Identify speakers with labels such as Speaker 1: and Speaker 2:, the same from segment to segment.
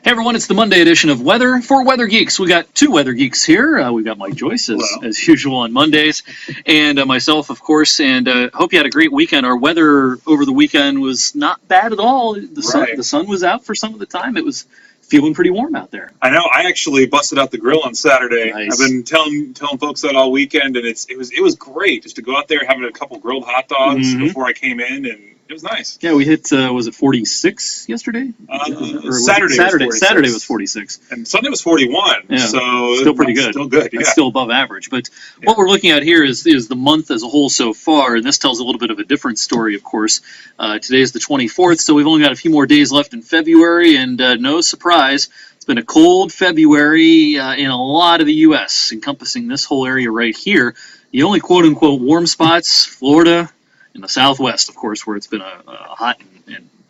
Speaker 1: Hey everyone, it's the Monday edition of Weather for Weather Geeks. We got two Weather Geeks here. We've got Mike Joyce, as usual on Mondays, and myself, of course, and hope you had a great weekend. Our weather over the weekend was not bad at all. The sun was out for some of the time. It was feeling pretty warm out there.
Speaker 2: I know. I actually busted out the grill on Saturday.
Speaker 1: Nice.
Speaker 2: I've been telling folks that all weekend, and it was great just to go out there having a couple grilled hot dogs before I came in, and it was nice.
Speaker 1: Yeah, we hit, was it 46 yesterday? Saturday was 46.
Speaker 2: And Sunday was 41.
Speaker 1: Yeah,
Speaker 2: so
Speaker 1: still pretty good.
Speaker 2: Still good, yeah.
Speaker 1: That's still above average. But what we're looking at here is the month as a whole so far, and this tells a little bit of a different story, of course. Today is the 24th, so we've only got a few more days left in February, and no surprise, it's been a cold February in a lot of the U.S., encompassing this whole area right here. The only quote-unquote warm spots, Florida, in the Southwest, of course, where it's been a hot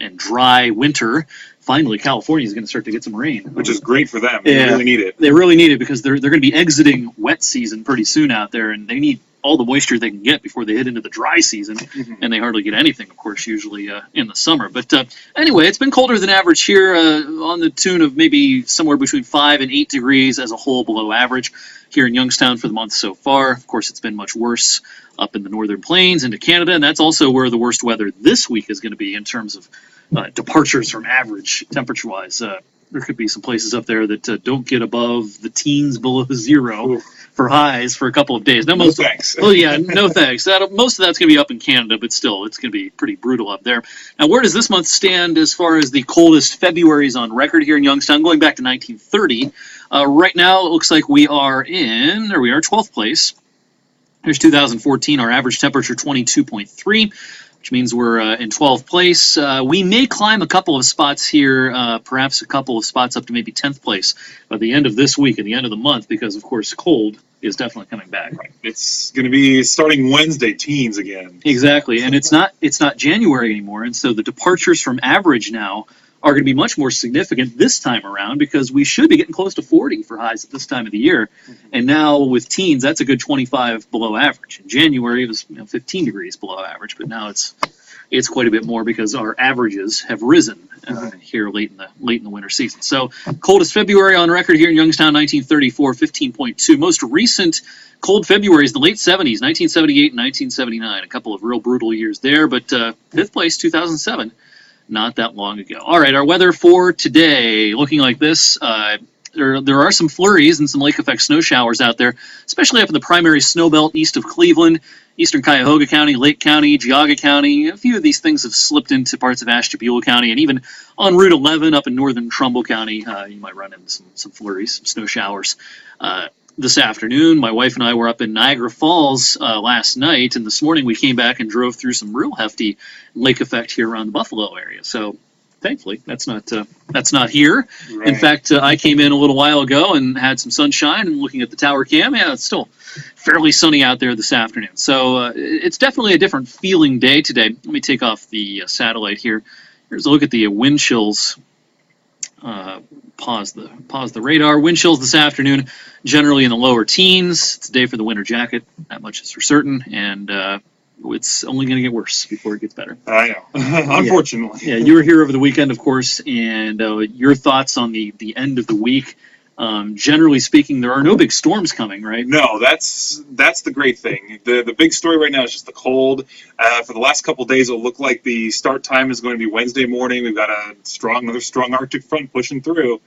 Speaker 1: and dry winter. Finally, California is going to start to get some rain,
Speaker 2: which is great for them. They really need it.
Speaker 1: They really need it because they're going to be exiting wet season pretty soon out there, and they need all the moisture they can get before they head into the dry season, and they hardly get anything, of course, usually in the summer. But anyway, it's been colder than average here, on the tune of maybe somewhere between 5 and 8 degrees as a whole below average here in Youngstown for the month so far. Of course, it's been much worse up in the northern plains into Canada, and that's also where the worst weather this week is going to be in terms of departures from average temperature-wise. There could be some places up there that don't get above the teens below zero for highs for a couple of days. Now,
Speaker 2: no thanks.
Speaker 1: Well, yeah, no thanks. Most of that's going to be up in Canada, but still, it's going to be pretty brutal up there. Now, where does this month stand as far as the coldest Februaries on record here in Youngstown, going back to 1930? Right now, it looks like we are 12th place. Here's 2014, our average temperature 22.3, which means we're in 12th place. We may climb a couple of spots here, perhaps a couple of spots up to maybe 10th place by the end of this week and the end of the month, because, of course, cold is definitely coming back.
Speaker 2: Right. It's going to be starting Wednesday, teens again.
Speaker 1: Exactly, and it's not January anymore, and so the departures from average now are going to be much more significant this time around because we should be getting close to 40 for highs at this time of the year. And now with teens, that's a good 25 below average. In January, it was 15 degrees below average, but now it's quite a bit more because our averages have risen here late in the winter season. So coldest February on record here in Youngstown, 1934, 15.2. Most recent cold Februaries, the late 70s, 1978 and 1979. A couple of real brutal years there, but fifth place, 2007. Not that long ago. All right, our weather for today looking like this. There are some flurries and some lake effect snow showers out there, especially up in the primary snow belt east of Cleveland, eastern Cuyahoga County, Lake County, Geauga County. A few of these things have slipped into parts of Ashtabula County, and even on Route 11 up in northern Trumbull County, you might run into some flurries, some snow showers. This afternoon, my wife and I were up in Niagara Falls last night, and this morning we came back and drove through some real hefty lake effect here around the Buffalo area. So, thankfully, that's not here. Right. In fact, I came in a little while ago and had some sunshine, and looking at the tower cam, it's still fairly sunny out there this afternoon. So it's definitely a different feeling day today. Let me take off the satellite here. Here's a look at the wind chills. Pause the radar. Wind chills this afternoon, generally in the lower teens. It's a day for the winter jacket, that much is for certain, and it's only going to get worse before it gets better.
Speaker 2: I know, unfortunately.
Speaker 1: Yeah, you were here over the weekend, of course, and your thoughts on the end of the week. Generally speaking, there are no big storms coming, right?
Speaker 2: No, that's the great thing. The big story right now is just the cold. For the last couple of days, it'll look like the start time is going to be Wednesday morning. We've got another strong Arctic front pushing through,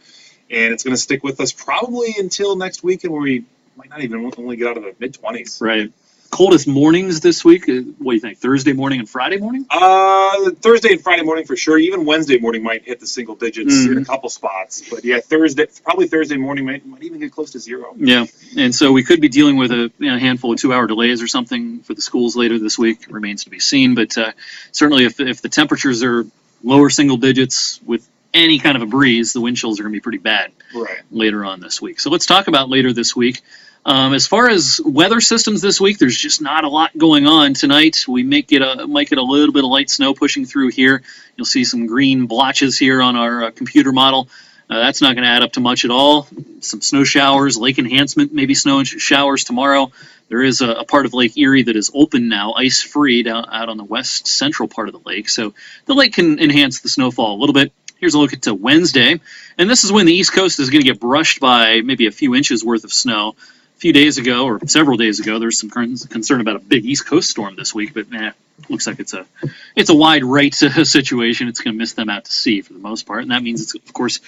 Speaker 2: and it's going to stick with us probably until next weekend, where we might not even only get out of the mid-20s.
Speaker 1: Right. Coldest mornings this week? What do you think, Thursday morning and Friday morning?
Speaker 2: Thursday and Friday morning for sure. Even Wednesday morning might hit the single digits in a couple spots. But yeah, probably Thursday morning might even get close to zero.
Speaker 1: Yeah, and so we could be dealing with a handful of 2-hour delays or something for the schools later this week. It remains to be seen. But certainly if the temperatures are lower single digits with any kind of a breeze, the wind chills are going to be pretty bad later on this week. So let's talk about later this week. As far as weather systems this week, there's just not a lot going on tonight. We might get a little bit of light snow pushing through here. You'll see some green blotches here on our computer model. That's not going to add up to much at all. Some snow showers, lake enhancement, maybe snow showers tomorrow. There is a part of Lake Erie that is open now, ice-free, out on the west central part of the lake. So the lake can enhance the snowfall a little bit. Here's a look at Wednesday, and this is when the East Coast is going to get brushed by maybe a few inches worth of snow. A few days ago, or several days ago, there's some concern about a big East Coast storm this week, but looks like it's a wide right situation. It's going to miss them out to sea for the most part, and that means it's, of course,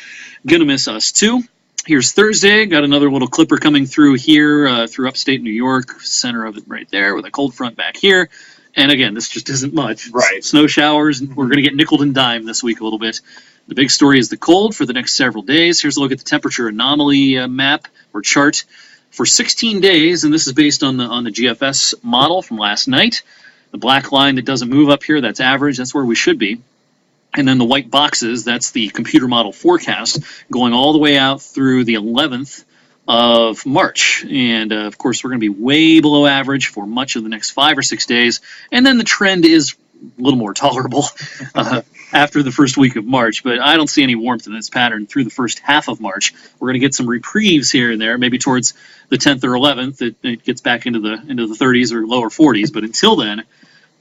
Speaker 1: going to miss us too. Here's Thursday. Got another little clipper coming through here, through upstate New York, center of it right there, with a cold front back here. And again, this just isn't much.
Speaker 2: Right.
Speaker 1: Snow showers. We're going to get nickeled and dimed this week a little bit. The big story is the cold for the next several days. Here's a look at the temperature anomaly map or chart for 16 days, and this is based on the GFS model from last night. The black line that doesn't move up here, that's average. That's where we should be. And then the white boxes, that's the computer model forecast going all the way out through the 11th of March. And, of course, we're going to be way below average for much of the next 5 or 6 days. And then the trend is a little more tolerable after the first week of March. But I don't see any warmth in this pattern through the first half of March. We're going to get some reprieves here and there, maybe towards the 10th or 11th. It gets back into the 30s or lower 40s. But until then,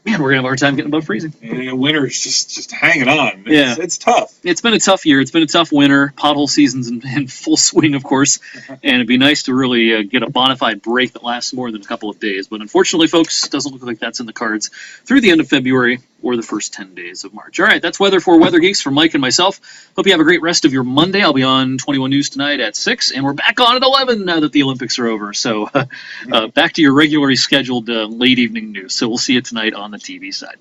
Speaker 1: man, we're going to have a hard time getting above freezing.
Speaker 2: Yeah, winter's just hanging on.
Speaker 1: Yeah.
Speaker 2: It's tough.
Speaker 1: It's been a tough year. It's been a tough winter. Pothole season's in full swing, of course. And it'd be nice to really get a bona fide break that lasts more than a couple of days. But unfortunately, folks, it doesn't look like that's in the cards through the end of February or the first 10 days of March. All right, that's weather for Weather Geeks from Mike and myself. Hope you have a great rest of your Monday. I'll be on 21 News tonight at 6, and we're back on at 11 now that the Olympics are over. So back to your regularly scheduled late evening news. So we'll see you tonight on the TV side.